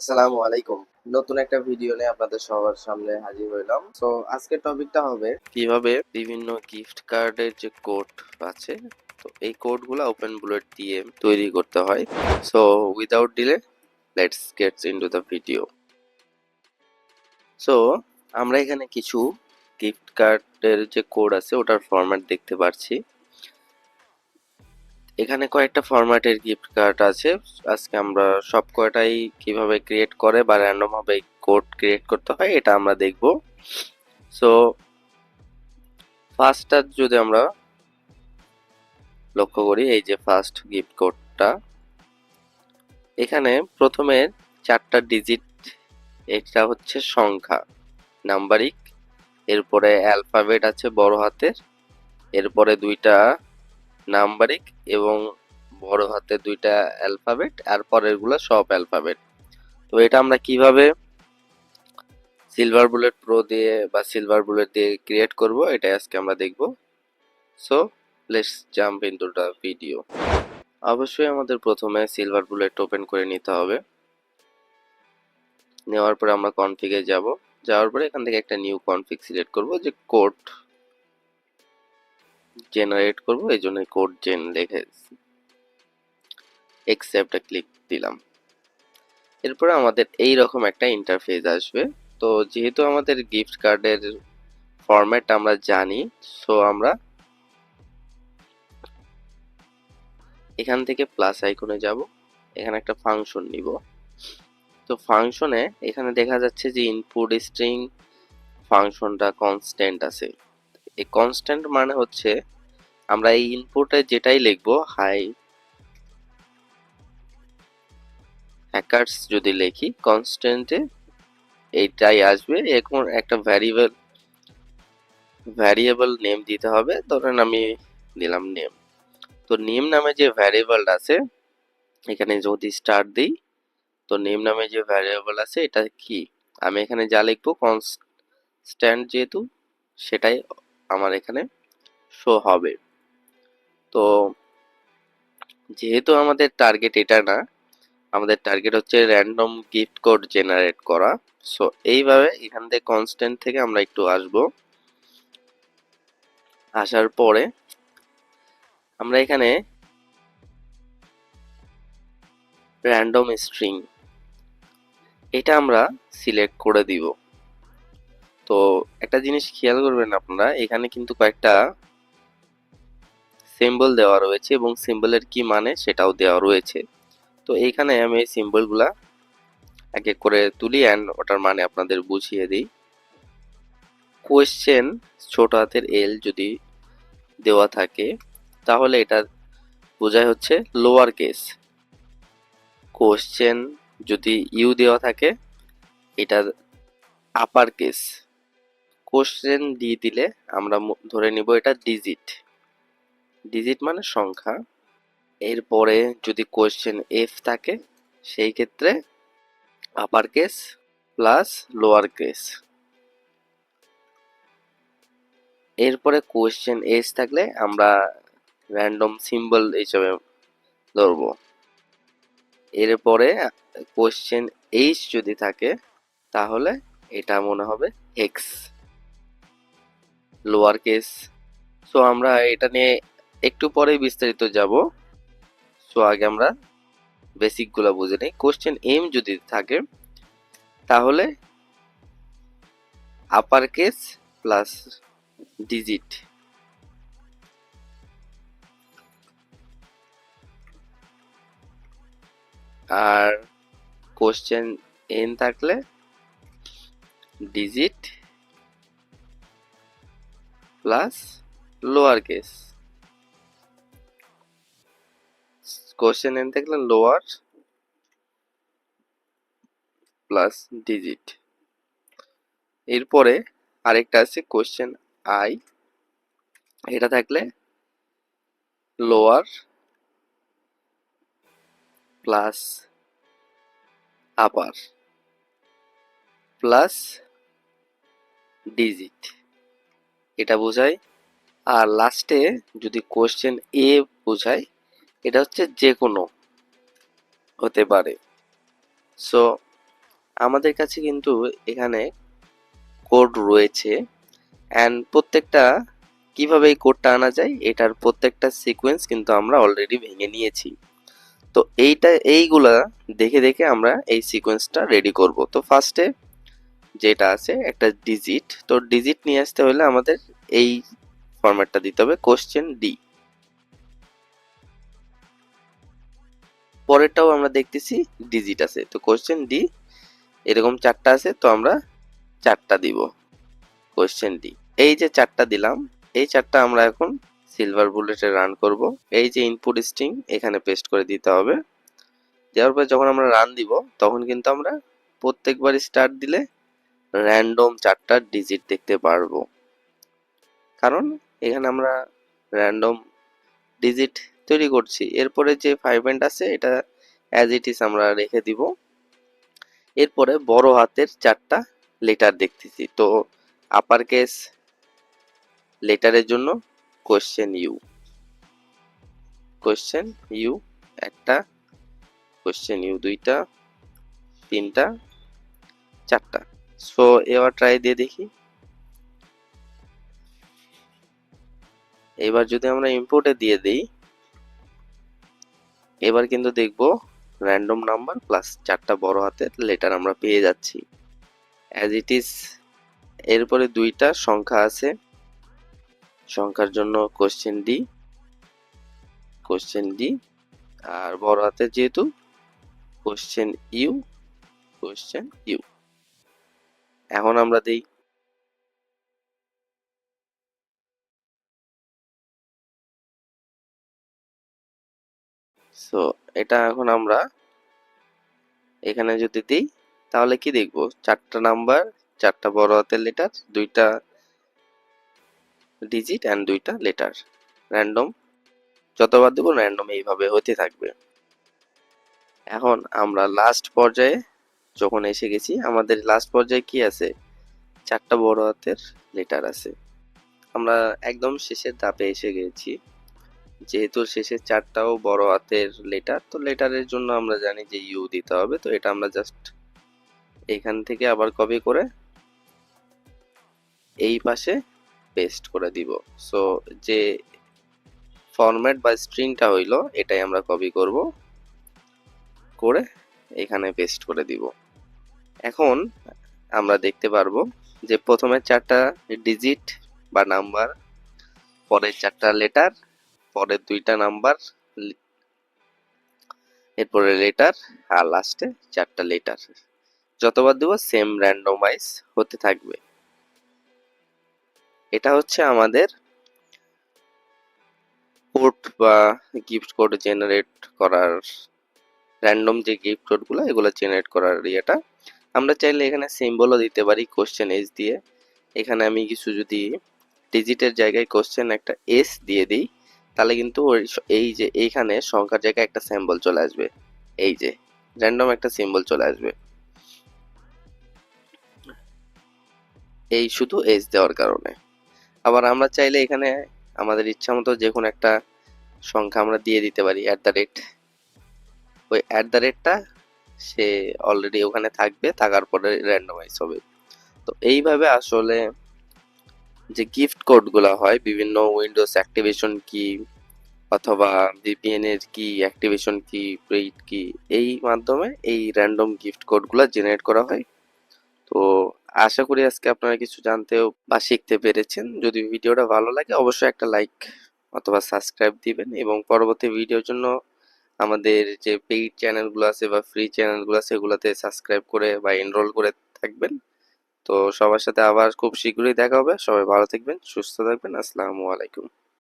আসসালামু আলাইকুম। নতুন একটা ভিডিও নিয়ে আপনাদের সবার সামনে হাজির হইলাম। সো আজকের টপিকটা হবে কিভাবে বিভিন্ন গিফট কার্ডের যে কোড আছে, তো এই কোডগুলো ওপেন বুলেট দিয়ে তৈরি করতে হয়। So without delay let's get into the video. So আমরা এখানে কিছু গিফট কার্ডের যে কোড আছে ওটার ফরম্যাট দেখতে পাচ্ছি। এখানে কয়েকটা ফরম্যাটের গিফট কার্ড আছে। আজকে আমরা সব কয়টাই কিভাবে ক্রিয়েট করে বা র্যান্ডম ভাবে কোড ক্রিয়েট করতে হয় এটা আমরা দেখব। সো ফার্স্টটা যদি আমরা লক্ষ্য করি, এই যে ফার্স্ট গিফট কোডটা, এখানে প্রথমে 4টা ডিজিট, এটা হচ্ছে সংখ্যা নাম্বারিক, এরপরে অ্যালফাবেট আছে বড় হাতের, এরপরে 2টা নাম্বারিক এবং বড় হাতে 2টা অ্যালফাবেট, আর পরেরগুলো সব অ্যালফাবেট। তো এটা আমরা কিভাবে সিলভার বুলেট প্রো দিয়ে বা সিলভার বুলেট দিয়ে ক্রিয়েট করব এটাই আজকে আমরা দেখব। So let's jump into the video. অবশ্যই আমাদের প্রথমে সিলভার বুলেট ওপেন করে নিতে হবে। নেওয়ার পরে আমরা কনফিগে যাব, যাওয়ার পরে এখান থেকে একটা নিউ কনফিগ সিলেক্ট করব, যে কোড জেনারেট করব, এই জন্য কোড জেন লিখে অ্যাকসেপ্টে ক্লিক দিলাম। এরপরে আমাদের এই রকম একটা ইন্টারফেস আসবে। তো যেহেতু আমাদের গিফট কার্ডের ফরম্যাট আমরা জানি, সো আমরা এখান থেকে প্লাস আইকনে যাব, এখানে একটা ফাংশন নিব। তো ফাংশনে এখানে দেখা যাচ্ছে যে ইনপুট স্ট্রিং ফাংশনটা কনস্ট্যান্ট আছে। এই কনস্ট্যান্ট মানে হচ্ছে আমরা এই ইনপুটে যেটাই লিখবো, হাই হ্যাকারস যদি লিখি, কনস্ট্যান্টে এইটাই আসবে। এখন একটা ভ্যারিয়েবল নেম দিতে হবে, ধরেন আমি দিলাম নেম। তো নেম নামে যে ভ্যারিয়েবল আছে, এখানে যদি স্টার্ট দিই, তো নেম নামে যে ভ্যারিয়েবল আছে এটা কি, আমি এখানে যা লিখবো কনস্ট্যান্ট যেহেতু, সেটাই আমার এখানে শো হবে। তো যেহেতু আমাদের টার্গেট এটা না, আমাদের টার্গেট হচ্ছে র্যান্ডম গিফট কোড জেনারেট করা। সো এইভাবে এখান থেকে কনস্ট্যান্ট থেকে আমরা একটু আসবো। আসার পরে আমরা এখানে র্যান্ডম স্ট্রিং এটা আমরা সিলেক্ট করে দিব। তো একটা জিনিস খেয়াল করবেন আপনারা, এখানে কিন্তু কয়েকটা সিম্বল দেওয়া রয়েছে এবং সিম্বলের কি মানে সেটাও দেওয়া রয়েছে। তো এইখানে আমি এই সিম্বলগুলা এক এক করে তুলি অ্যান্ড ওটার মানে আপনাদের বুঝিয়ে দিই। কোয়েশ্চেন ছোট হাতের এল যদি দেওয়া থাকে, তাহলে এটা বোঝায় হচ্ছে লোয়ার কেস। কোয়েশ্চেন যদি ইউ দেওয়া থাকে, এটা আপার কেস। কোশ্চেন ডি দিলে আমরা ধরে নিব এটা ডিজিট। ডিজিট মানে সংখ্যা। এরপরে যদি কোশ্চেন এফ থাকে, সেই ক্ষেত্রে upper case plus lower case. এরপরে কোশ্চেন এস থাকলে আমরা র্যান্ডম সিম্বল হিসেবে ধরবো। এরপরে কোশ্চেন এইচ যদি থাকে, তাহলে এটা মনে হবে এক্স, লোয়ার কেস। সো আমরা এটা নিয়ে একটু পরে বিস্তারিত যাব। সো আগে আমরা বেসিক গুলা বুঝে নিই। কোশ্চেন এম যদি থাকে, তাহলে আপার কেস প্লাস ডিজিট। আর কোশ্চেন এন থাকলে digit plus lower case. Question N থাকলে লোয়ার প্লাস ডিজিট। এরপরে আরেকটা আছে কোশ্চেন আই, এটা থাকলে লোয়ার প্লাস আপার প্লাস ডিজিট, এটা বোঝায়। আর লাস্টে যদি কোশ্চেন এ বোঝায়, এটা হচ্ছে যে কোনো হতে পারে। সো আমাদের কাছে কিন্তু এখানে কোড রয়েছে, অ্যান্ড প্রত্যেকটা কিভাবে এই কোডটা আনা যায় এটার প্রত্যেকটা সিকোয়েন্স কিন্তু আমরা অলরেডি ভেঙে নিয়েছি। তো এইগুলা দেখে দেখে আমরা এই সিকোয়েন্সটা রেডি করব। তো ফার্স্টে যেটা আছে একটা ডিজিট, তো ডিজিট নিয়ে আসতে হলে আমাদের এই ফরম্যাটটা দিতে হবে, কোশ্চেন ডি। পরেরটাও আমরা দেখতেছি ডিজিট আছে, তো কোশ্চেন ডি এরকম 4টা আছে, তো আমরা 4টা দিব কোশ্চেন ডি। এই যে 4টা দিলাম, এই 4টা আমরা এখন সিলভার বুলেটে রান করব। এই যে ইনপুট স্ট্রিং এখানে পেস্ট করে দিতে হবে। দেওয়ার পর যখন আমরা রান দিব তখন কিন্তু আমরা প্রত্যেকবার স্টার্ট দিলে র্যান্ডম 4টা ডিজিট দেখতে পারবো, কারণ এখানে আমরা র্যান্ডম ডিজিট তৈরি করছি। এরপরে যে 5 এন্ড আছে এটা অ্যাজ ইট ইজ আমরা রেখে দিব। এরপরে বড় হাতের 4টা লেটার দেখতেছি, তো আপার কেস লেটারের জন্য কোশ্চেন ইউ, কোশ্চেন ইউ একটা, কোশ্চেন ইউ দুইটা, 3টা, 4টা। সো এবার ট্রাই দিয়ে দেখি। এবার যদি আমরা ইম্পোর্টে দিয়ে দিই, এবার কিন্তু দেখব র্যান্ডম নাম্বার প্লাস 4টা বড় হাতের লেটার আমরা পেয়ে যাচ্ছি অ্যাজ ইট ইজ। এরপরে 2টা সংখ্যা আছে, সংখ্যার জন্য কোশ্চেন ডি, কোশ্চেন ডি, আর বড় হাতের যেহেতু কোশ্চেন ইউ, কোশ্চেন ইউ। এখন আমরা দেই, সো এটা এখন আমরা এখানে যদি দিই তাহলে কি দেখব, 4টা নাম্বার, 4টা বড় হাতের লেটার, 2টা ডিজিট অ্যান্ড 2টা লেটার র্যান্ডম। যতবার দেবো র্যান্ডম এইভাবে হতে থাকবে। এখন আমরা লাস্ট পর্যায়ে যখন এসে গেছি, আমাদের লাস্ট পর্যায়ে কি আছে, 4টা বড় হাতের লেটার আছে। আমরা একদম শেষের ধাপে এসে গেছি, যেহেতু শেষের 4টাও বড় হাতের লেটার, তো লেটারের জন্য আমরা জানি যে ইউ দিতে হবে। তো এটা আমরা জাস্ট এখান থেকে আবার কপি করে এই পাশে পেস্ট করে দিব। সো যে ফরম্যাট বা স্ট্রিংটা হইলো এটাই আমরা কপি করব, করে এখানে পেস্ট করে দিব। এখন আমরা দেখতে পারবো যে প্রথমে 4টা ডিজিট বা নাম্বার, পরের 4টা লেটার, পরের 2টা নাম্বার, এরপরে লেটার, আর লাস্টে 4টা লেটার। যতবার দেবো সেম র্যান্ডমাইজ হতে থাকবে। এটা হচ্ছে আমাদের কোড বা গিফট কোড জেনারেট করার, র্যান্ডম যে গিফট কোডগুলো এগুলো জেনারেট করার ইয়েটা। আমরা চাইলে এখানে সিম্বলও দিতে পারি কোশ্চেন এস দিয়ে। এখানে আমি কিছু যদি ডিজিটের জায়গায় কোশ্চেন একটা এস দিয়ে দিই, তাহলে কিন্তু এই যে এইখানে সংখ্যার জায়গায় একটা সিম্বল চলে আসবে, এই যে র্যান্ডম একটা সিম্বল চলে আসবে, এই শুধু এস দেওয়ার কারণে। আবার আমরা চাইলে এখানে আমাদের ইচ্ছা মতো যে কোনো একটা সংখ্যা আমরা দিয়ে দিতে পারি @, ওই @টা সে অলরেডি ওখানে থাকবে, থাকার পরে র্যান্ডমাইজ হবে। তো এইভাবে আসলে যে গিফট কোডগুলো হয় বিভিন্ন উইন্ডোজ অ্যাক্টিভেশন কি অথবা ভিপিএন এর কি অ্যাক্টিভেশন কি প্রেইড কি, এই মাধ্যমে এই র্যান্ডম গিফট কোডগুলো জেনারেট করা হয়। তো আশা করি আজকে আপনারা কিছু জানতেও বা শিখতে পেরেছেন। যদি ভিডিওটা ভালো লাগে অবশ্যই একটা লাইক অথবা সাবস্ক্রাইব দিবেন, এবং পরবর্তী ভিডিওর জন্য আমাদের যে পেইড চ্যানেলগুলো আছে বা ফ্রি চ্যানেলগুলো আছে এগুলোতে সাবস্ক্রাইব করে বা এনরোল করে থাকবেন। তো সবার সাথে আবার খুব শীঘ্রই দেখা হবে। সবাই ভালো থাকবেন, সুস্থ থাকবেন। আসসালামু আলাইকুম।